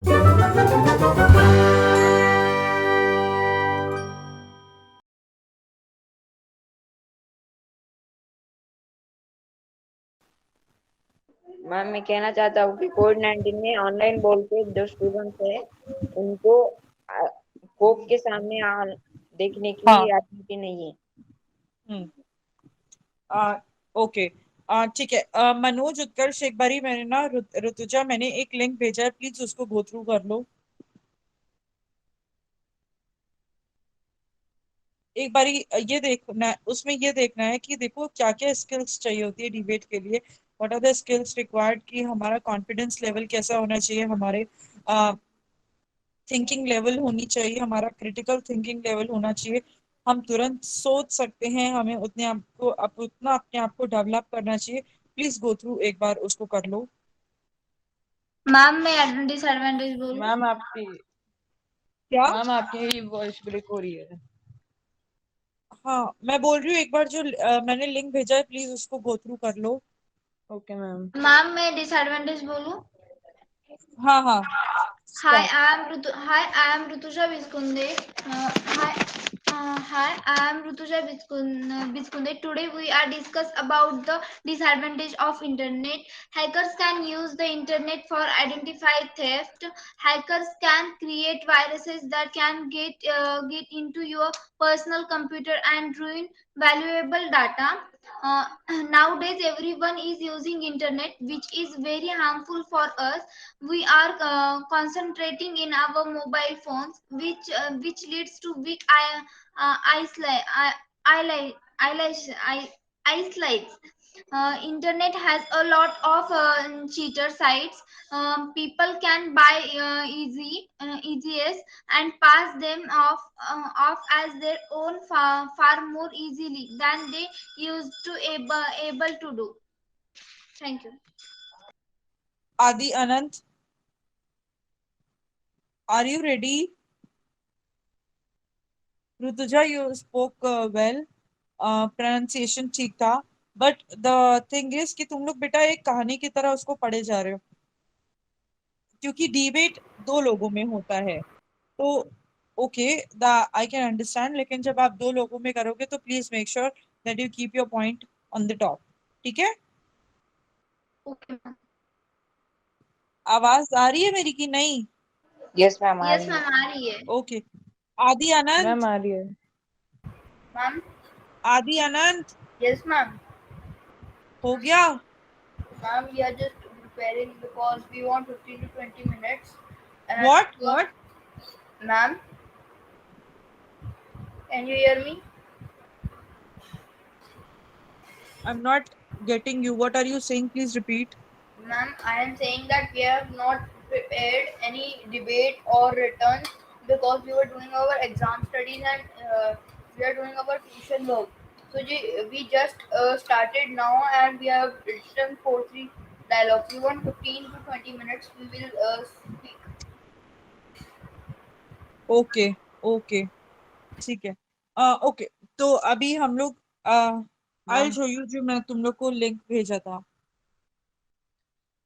Ma'am मैं कहना चाहता हूँ कि कोविड-19 में ऑनलाइन बोल के जो स्टूडेंट्स है उनको कोप के सामने देखने की हाँ। एबिलिटी नहीं है। हम्म। ओके। ठीक है। मनोज, उत्कर्ष, एक बारी मैंने ना ऋतुजा, मैंने एक लिंक भेजा है, प्लीज उसको गो थ्रू कर लो एक बारी। ये देखना, उसमें ये देखना है कि देखो क्या क्या स्किल्स चाहिए होती है डिबेट के लिए। What are the skills required, कि हमारा कॉन्फिडेंस लेवल कैसा होना चाहिए, हमारे थिंकिंग लेवल होनी चाहिए, हमारा क्रिटिकल थिंकिंग लेवल होना चाहिए, हम तुरंत सोच सकते हैं, हमें उतने आप को उतना अपने आप को डेवलप करना चाहिए। प्लीज गो थ्रू एक बार उसको कर लो। मैम मैं डिसएडवांटेज बोलूं? मैम आपकी क्या? मैम आपकी वॉइस ब्रेक हो रही है। हाँ, मैं बोल रही हूँ एक बार जो मैंने लिंक भेजा है, प्लीज उसको गो थ्रू कर लो। Okay ma'am. मैम मैं डिसएडवांटेज बोलूं? हाँ हाँ, Hi, start. I am Rutuja Viskunde. Hi, I am Rutuja Viskunde. Today we are discuss about the disadvantage of internet. Hackers can use the internet for identify theft. Hackers can create viruses that can get into your personal computer and ruin valuable data. Nowadays, everyone is using internet, which is very harmful for us. We are concentrating in our mobile phones, which leads to weak eyesight. Internet has a lot of cheater sites. People can buy easiest and pass them off as their own far more easily than they used to able to do. Thank you. Aadi Anant, are you ready? Rutuja, you spoke well, pronunciation ठीक था, but the thing is कि तुम लोग बेटा एक कहानी की तरह उसको पढ़े जा रहे हो, क्योंकि डिबेट दो लोगों में होता है। तो okay, the I can understand, लेकिन जब आप दो लोगों में करोगे तो please make sure that you keep your point on the top. ठीक है? Okay. आवाज आ रही है मेरी कि नहीं? यस मैम आ Yes, रही है। ma'am. आ रही है. ओके। आदि मैम अनंत, आ रही है। Ma'am. आदि अनंत, Yes, ma'am. हो गया? Ma'am, we are just preparing because we want 15 to 20 minutes. And What? Ma'am, can you hear me? I'm not getting you. What are you saying? Please repeat. Ma'am, I am saying that we have not prepared any debate or returns because we were doing our exam studies and we are doing our tuition work. So we just started now and we have written 4-3 dialogues. We want 15 to 20 minutes. We will speak. Okay okay, ठीक है। Okay, तो अभी हम लोग आई ma'am show you, जो मैं तुम लोग को लिंक भेजा था।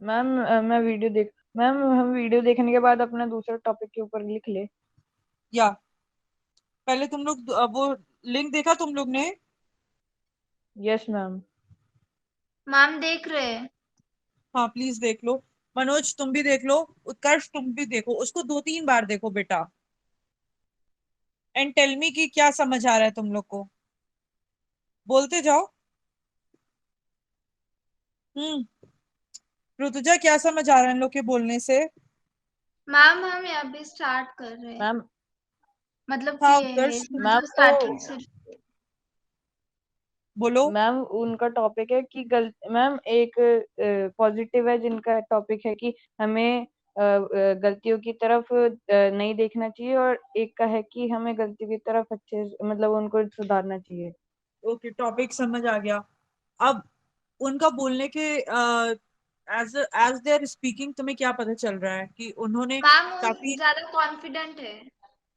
मैम मैं वीडियो देख मैम हम वीडियो देखने के बाद अपना दूसरा टॉपिक के ऊपर लिख ले। या पहले तुम लोग वो लिंक देखा तुम लोग ने? Yes ma'am. मैम देख रहे हैं. हाँ, प्लीज देख लो। मनोज तुम भी देख लो, उत्कर्ष तुम भी देखो, उसको 2-3 बार देखो बेटा, एंड टेल मी कि क्या समझ आ रहा है तुम लोग को। बोलते जाओ। हम्म। ऋतुजा, क्या समझ आ रहा है इन लोग के बोलने से? मैम हम अभी स्टार्ट कर रहे हैं. मैम मतलब कि हाँ ये है, उत्कर्ष, मैम मतलब तो स्टार्टिंग से. बोलो। मैम उनका टॉपिक है कि मैम एक पॉजिटिव है जिनका टॉपिक है कि हमें गलतियों की तरफ नहीं देखना चाहिए, और एक का है कि हमें गलतियों की तरफ अच्छे मतलब उनको सुधारना चाहिए। ओके, टॉपिक समझ आ गया। अब उनका बोलने के as as they are speaking तुम्हें क्या पता चल रहा है कि उन्होंने मैम वो काफी, ज्यादा कॉन्फिडेंट है.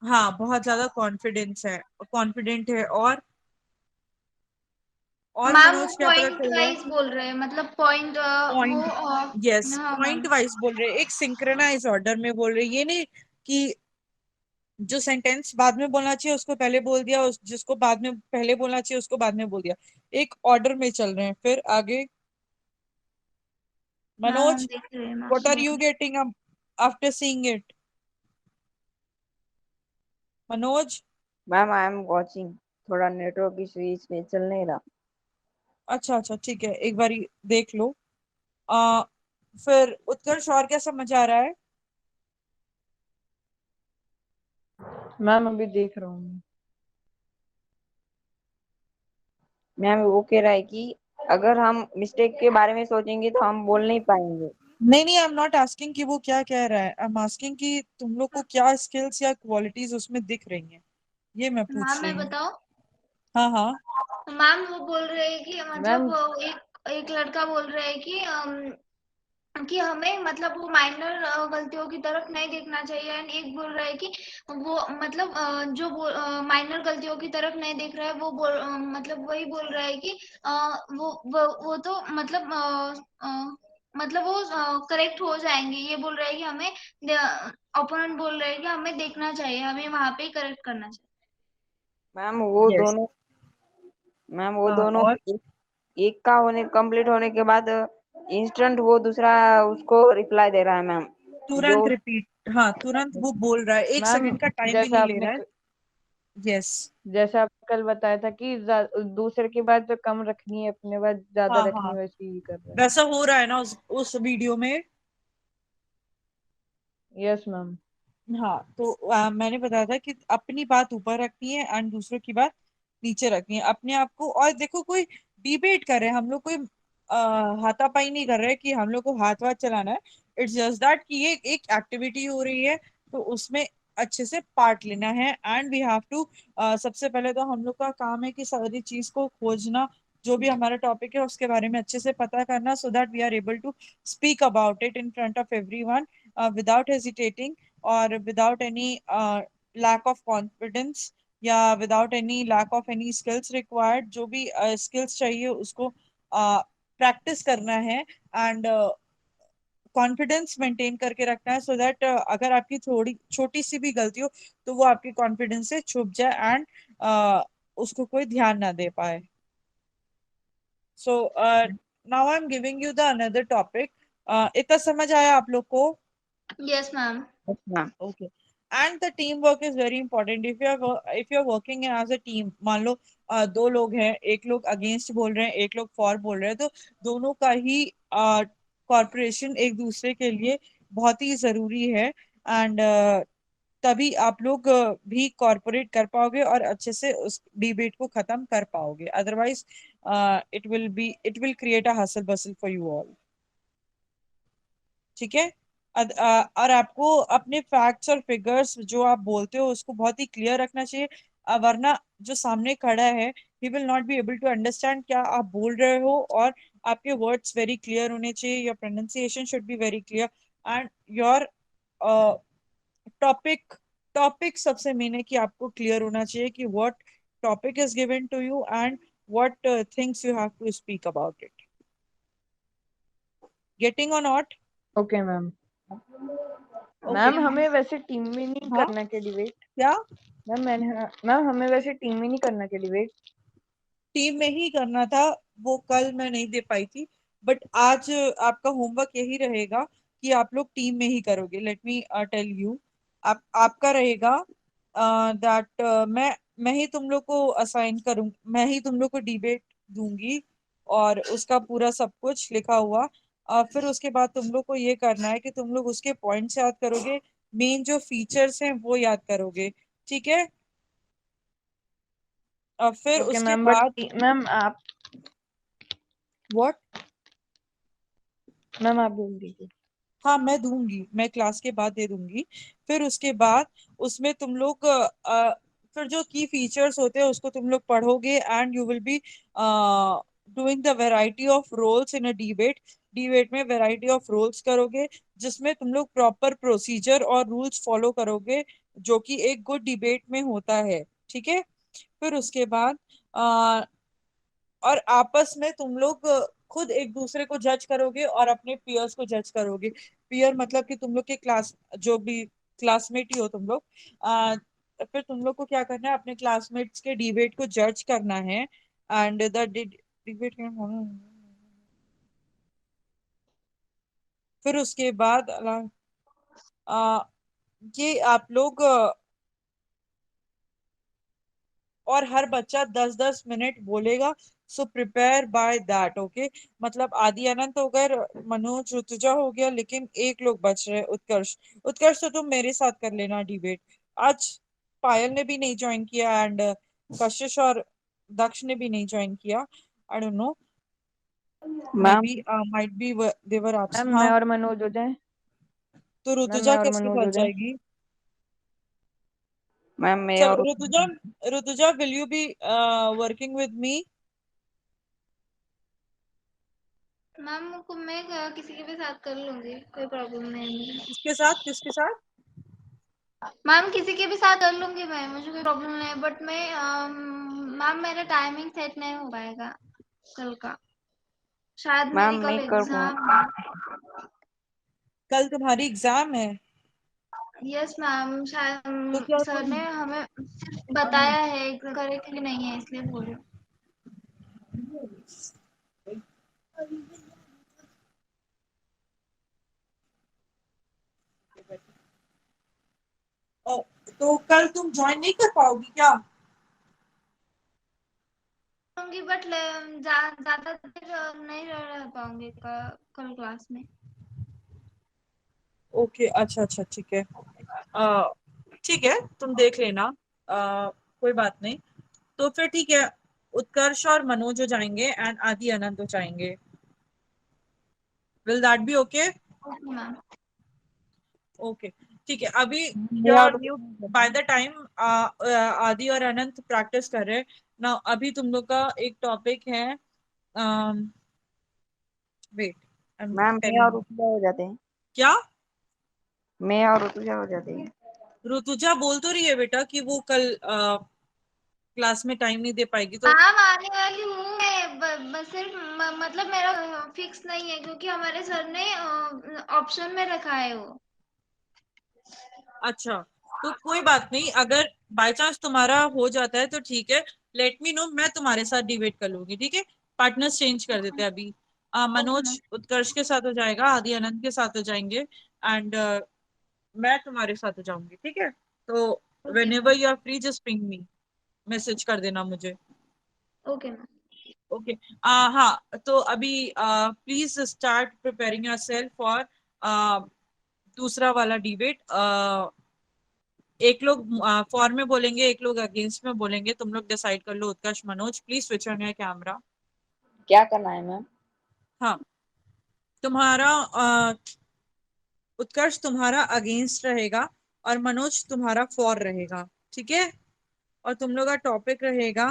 हाँ बहुत ज्यादा कॉन्फिडेंट है, और और मैम वो मनोज क्या पता पॉइंट चल रहा है? वाइज बोल रहे हैं, मतलब पॉइंट वो पॉइंट, यस, हाँ पॉइंट मैम। वाइज बोल रहे हैं, एक सिंक्रोनाइज ऑर्डर में बोल रहे हैं। ये नहीं कि जो सेंटेंस बाद में बोलना चाहिए उसको पहले बोल दिया, जिसको बाद में पहले बोलना चाहिए उसको बाद में बोल दिया। एक ऑर्डर में चल रहे हैं। फिर आगे मैम हम मनोज, देख रहे हैं, मैम व्हाट आर देख यू रहे getting after seeing it? Manoj, ma'am I am watching, थोड़ा नेटवर्क इशू इसमें चल नहीं रहा। अच्छा अच्छा ठीक है, एक बारी देख लो। आ, फिर उत्कर्ष और क्या समझ आ रहा है? मैम अभी देख रहा हूँ। मैम वो कह रहा है कि अगर हम मिस्टेक के बारे में सोचेंगे तो हम बोल नहीं पाएंगे। नहीं नहीं, आई एम नॉट आस्किंग कि वो क्या कह रहा है, आई एम आस्किंग कि तुम लोग को क्या स्किल्स या क्वालिटीज उसमें दिख रही हैं, ये मैं हैं। पूछ मैम रही मैं हूँ। बताऊं? हाँ हाँ। मैम वो बोल रहे हैं कि मतलब मैम एक एक लड़का बोल रहा है कि हमें मतलब वो माइनर गलतियों की तरफ नहीं देखना चाहिए, एंड एक बोल रहा है कि वो मतलब जो माइनर गलतियों की तरफ नहीं देख रहा है, वो मतलब वही बोल रहा है कि वो तो मतलब वो करेक्ट हो जाएंगे। ये बोल रहा है कि हमें, ओपोनेंट बोल रहे हैं कि हमें देखना चाहिए, हमें वहां पे ही करेक्ट करना चाहिए। मैम वो यस। दोनों मैम वो हाँ दोनों और एक का होने कंप्लीट होने के बाद इंस्टेंट वो दूसरा उसको रिप्लाई दे रहा है मैम। जो तुरंत रिपीट, हाँ तुरंत वो बोल रहा है, एक मैम सेकंड का टाइम भी जैसा नहीं ले आपने रहा है। यस। जैसा आपने कल बताया था कि दूसरे की बात तो कम रखनी है, अपने बात ज्यादा हाँ रखनी हाँ, है, वैसे ही कर रहा है। वैसा हो रहा है ना उस वीडियो में। Yes ma'am. हाँ तो मैंने बताया था कि अपनी बात ऊपर रखनी है एंड दूसरों की बात नीचे रखनी है, अपने आप को। और देखो, कोई डिबेट कर रहे हैं हम लोग, कोई हाथापाई नहीं कर रहे कि हम लोग को हाथ वाथ चलाना है। इट्स जस्ट दैट कि ये एक एक्टिविटी हो रही है, तो उसमें अच्छे से पार्ट लेना है एंड वी हैव टू। सबसे पहले तो हम लोग का काम है कि सारी चीज को खोजना, जो भी हमारा टॉपिक है उसके बारे में अच्छे से पता करना, so that we are able to speak about it in front of everyone without hesitating, और without any lack of confidence, या without any lack of any skills required. जो भी स्किल्स चाहिए उसको प्रैक्टिस करना है एंड कॉन्फिडेंस मेंटेन करके रखना है, सो दैट अगर आपकी थोड़ी छोटी सी भी गलती हो तो वो आपके कॉन्फिडेंस से छुप जाए एंड उसको कोई ध्यान ना दे पाए। So now I am giving you the another topic. इतना समझ आया आप लोग को? Yes ma'am. Ma'am Okay. And the teamwork is very important. If you're working as a team, मान लो दो लोग हैं, एक लोग अगेंस्ट बोल रहे हैं, एक लोग फॉर बोल रहे हैं, तो दोनों का ही कॉर्पोरेशन एक दूसरे के लिए बहुत ही जरूरी है। एंड तभी आप लोग भी कॉर्पोरेट कर पाओगे और अच्छे से उस डिबेट को खत्म कर पाओगे। Otherwise it will create a hustle bustle for you all. ठीक है। और आपको अपने फैक्ट्स और फिगर्स जो आप बोलते हो उसको बहुत ही क्लियर रखना चाहिए, वरना जो सामने खड़ा है he will not be able to understand क्या आप बोल रहे हो। और आपके वर्ड्स वेरी क्लियर होने चाहिए, your pronunciation should be very clear and your topic topic सबसे मेन है कि आपको क्लियर होना चाहिए कि what topic is given to you and what things you have to speak about it. Getting or not? Okay ma'am. Okay. Ma'am हमें वैसे team में नहीं हाँ करना के डिबेट। क्या? मैम हमें वैसे टीम में नहीं करना के डिबेट। टीम में ही करना था, वो कल मैं नहीं दे पाई थी, बट आज आपका होमवर्क यही रहेगा कि आप लोग टीम में ही करोगे। लेट मी टेल यू, आपका रहेगा दैट मैं ही तुम लोग को असाइन करूँ, मैं ही तुम लोग को डिबेट दूंगी और उसका पूरा सब कुछ लिखा हुआ। फिर उसके बाद तुम लोग को ये करना है कि तुम लोग उसके पॉइंट्स याद करोगे, मेन जो फीचर्स हैं वो याद करोगे। ठीक है। फिर ओके उसके मैम, बाद मैम आप व्हाट? मैम आप बोल दीजिए। हाँ मैं दूंगी, मैं क्लास के बाद दे दूंगी। फिर उसके बाद उसमें तुम लोग फिर जो की फीचर्स होते हैं उसको तुम लोग पढ़ोगे and you will be doing the variety of roles in a debate. Debate में वैरायटी ऑफ रोल्स करोगे, जिसमें तुम लोग प्रॉपर प्रोसीजर और रूल्स फॉलो करोगे, जो कि एक गुड डिबेट में होता है। ठीक है। फिर उसके बाद और आपस में तुम लोग खुद एक दूसरे को जज करोगे और अपने पियर्स को जज करोगे। पियर मतलब कि तुम लोग के क्लास, जो भी क्लासमेट ही हो तुम लोग, फिर तुम लोग को क्या करना है, अपने क्लासमेट्स के डिबेट को जज करना है। एंड द डिबेट, फिर उसके बाद ये आप लोग और हर बच्चा 10-10 मिनट बोलेगा। So prepare by that, okay. मतलब आदि अनंत हो गए, मनोज ऋतुजा हो गया, लेकिन एक लोग बच रहे, उत्कर्ष। उत्कर्ष तो तुम मेरे साथ कर लेना डिबेट। आज पायल ने भी नहीं ज्वाइन किया एंड कशिश और दक्ष ने भी नहीं ज्वाइन किया। I don't know, may ma'am be might be they are ma'am absent. मैं हाँ, और मनोज हो जाए। तो मैम ऋतुजा मैं और किसके मनोज साथ हो जाए। जाएगी? मैम मैं चलो और Rutuja, Rutuja will you be working with me? Ma'am को मैं किसी के भी साथ कर लूंगी, कोई प्रॉब्लम नहीं है मुझे। किसके साथ, किसके साथ? मैम किसी के भी साथ कर लूंगी मैं, मुझे कोई प्रॉब्लम नहीं है, बट मैं मैम मेरा टाइमिंग सेट नहीं हो पाएगा कल का, शायद मैम मेरी मैं कल कर एग्जाम पाऊँ। है। कल तुम्हारी एग्जाम है? यस मैम, तो शायद क्या सर तुम, ने हमें बताया है, करे कि नहीं है, इसलिए बोल रही हूँ। ओ, तो कल तुम ज्वाइन नहीं कर पाओगी क्या? होंगी बट ज्यादा देर नहीं रह पाऊंगी कल क्लास में। ओके, अच्छा अच्छा, ठीक है। अ, ठीक है, तुम देख लेना। कोई बात नहीं। तो फिर ठीक है, उत्कर्ष और मनोज हो जाएंगे एंड आदि अनंत हो जाएंगे। Will that be okay? Okay ma'am. Okay, ठीक है। अभी मैं योर और न्यू, बाय द टाइम आदि और अनंत प्रैक्टिस कर रहे हैं ना, अभी तुम लोग का एक टॉपिक है। वेट, आई एम मैम मैं और टेलिंग। ऋतुजा हो जाते हैं। क्या? मैं और ऋतुजा हो जाते हैं। ऋतुजा बोल तो रही है बेटा कि वो कल क्लास में टाइम नहीं दे पाएगी, तो मैम आने वाली हूँ मैं, बस सिर्फ मतलब मेरा फिक्स नहीं है, क्योंकि हमारे सर ने ऑप्शन में रखा है वो। अच्छा। तो कोई बात नहीं, अगर बाय चांस तुम्हारा हो जाता है तो ठीक है, लेट मी नो, मैं तुम्हारे साथ डिबेट कर लूंगी, ठीक है। पार्टनर्स चेंज कर देते हैं अभी। Okay ma'am. मनोज उत्कर्ष के साथ हो जाएगा, आदि अनंत के साथ हो जाएंगे, एंड मैं तुम्हारे साथ हो जाऊंगी, ठीक है। तो okay when ma'am. Ever you are free just ping me, message कर देना मुझे। Okay ma'am. ओके। हाँ, तो अभी please start preparing yourself for दूसरा वाला डिबेट। एक लोग फॉर में बोलेंगे, एक लोग अगेंस्ट में बोलेंगे, तुम लोग डिसाइड कर लो। Utkarsh, Manoj, please switch on your camera. क्या करना है मैम? हाँ, तुम्हारा उत्कर्ष तुम्हारा अगेंस्ट रहेगा और मनोज तुम्हारा फॉर रहेगा, ठीक है। और तुम लोग का टॉपिक रहेगा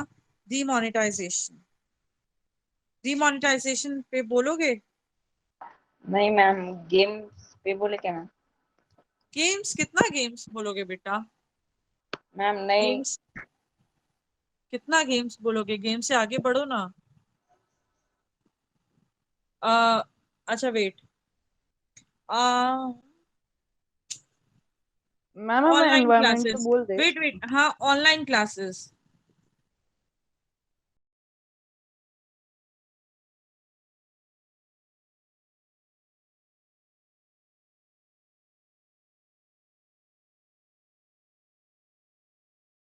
डीमोनेटाइजेशन। डीमोनेटाइजेशन पे बोलोगे? नहीं मैम, गेम्स पे बोले क्या मैम? गेम्स? कितना गेम्स बोलोगे बेटा? मैम नहीं। गेम्स, कितना गेम्स बोलोगे? गेम से आगे बढ़ो ना। अच्छा वेट, मैम हमें ऑनलाइन एनवायरनमेंट पे क्लासेस, बोल दे। वेट वेट, हाँ ऑनलाइन क्लासेस।